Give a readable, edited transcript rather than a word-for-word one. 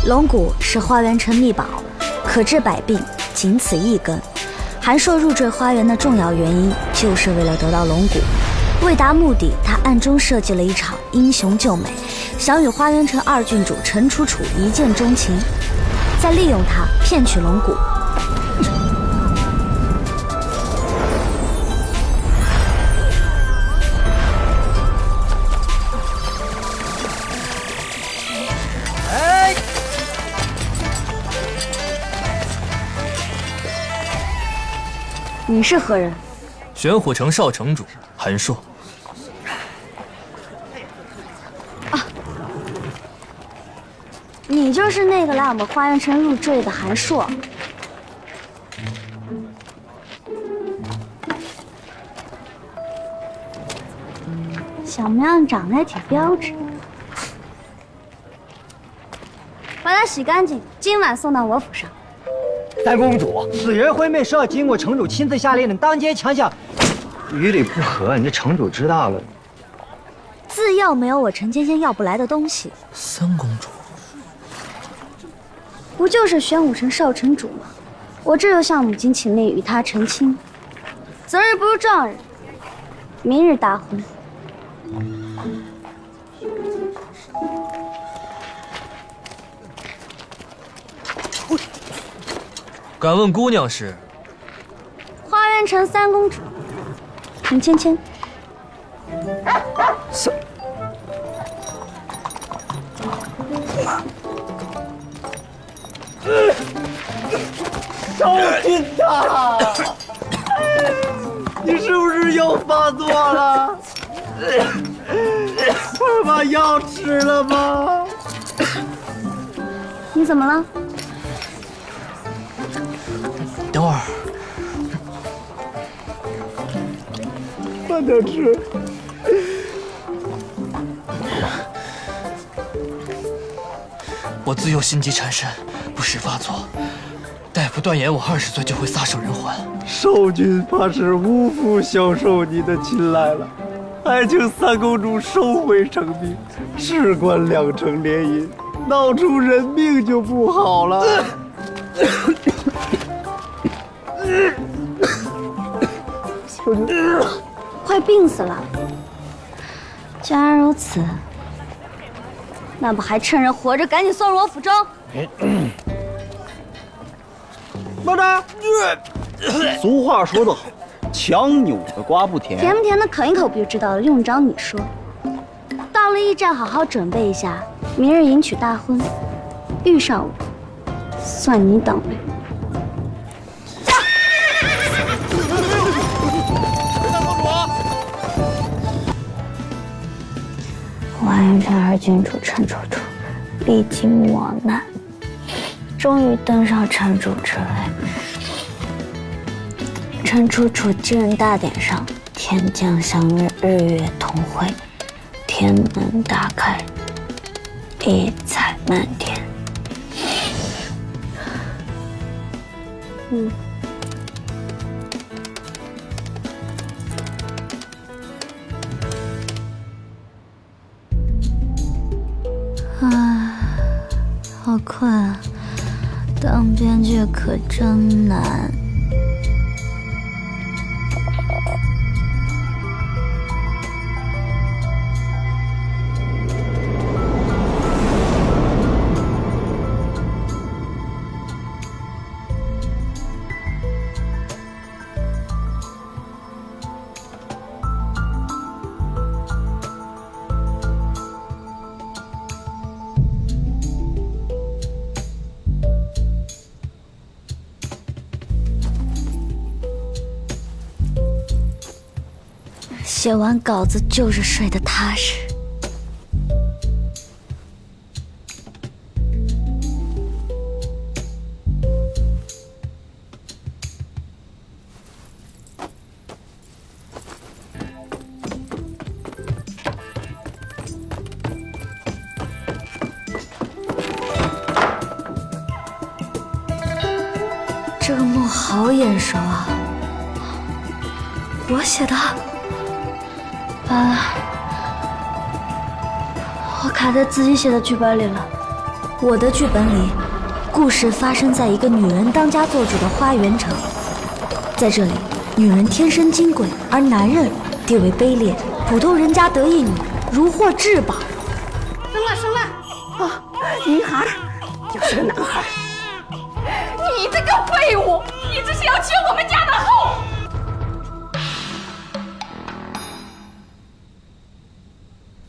龙骨是花园城秘宝，可治百病，仅此一根。韩硕入赘花园的重要原因，就是为了得到龙骨。为达目的，他暗中设计了一场英雄救美，想与花园城二郡主陈楚楚一见钟情，再利用他骗取龙骨。你是何人？玄虎城少城主韩硕。啊，你就是那个来我们花园城入赘的韩硕。小模样长得也挺标致。把它洗干净，今晚送到我府上。三公主，此人婚配是要经过城主亲自下令的，当街强抢，与理不合，你这城主知道了。自幼没有我陈芊芊要不来的东西。三公主，不就是玄武城少城主吗？我这就向母亲请令与他成亲。择日不如撞日，明日大婚。敢问姑娘是？花园城三公主陈芊芊。少君呐，你是不是又发作了？快把药吃了吧。你怎么了？等会儿，慢点吃。我自幼心疾缠身，不时发作。大夫断言我20岁就会撒手人寰。少君怕是无福消受你的青睐了，还请三公主收回成命，事关2城联姻，闹出人命就不好了。快病死了！既然如此，那不还趁人活着赶紧送入我府中？慢着！俗话说得好，强扭的瓜不甜。甜不甜的啃一口不就知道了，用得着你说？到了驿站好好准备一下，明日迎娶大婚，遇上我，算你倒霉。花园城二郡主陈楚楚历经磨难，终于登上城主之位。陈楚楚继任大典上，天降祥日，日月同辉，天门大开，异彩漫天。好困啊！当编剧可真难。写完稿子就是睡得踏实。这个梦好眼熟啊！我写的。我卡在自己写的剧本里了。我的剧本里，故事发生在一个女人当家做主的花园城。在这里，女人天生金贵，而男人地位卑劣，普通人家得一女，如获至宝。生了！啊，女孩，又是个男孩！你这个废物，你这是要救我们家的后！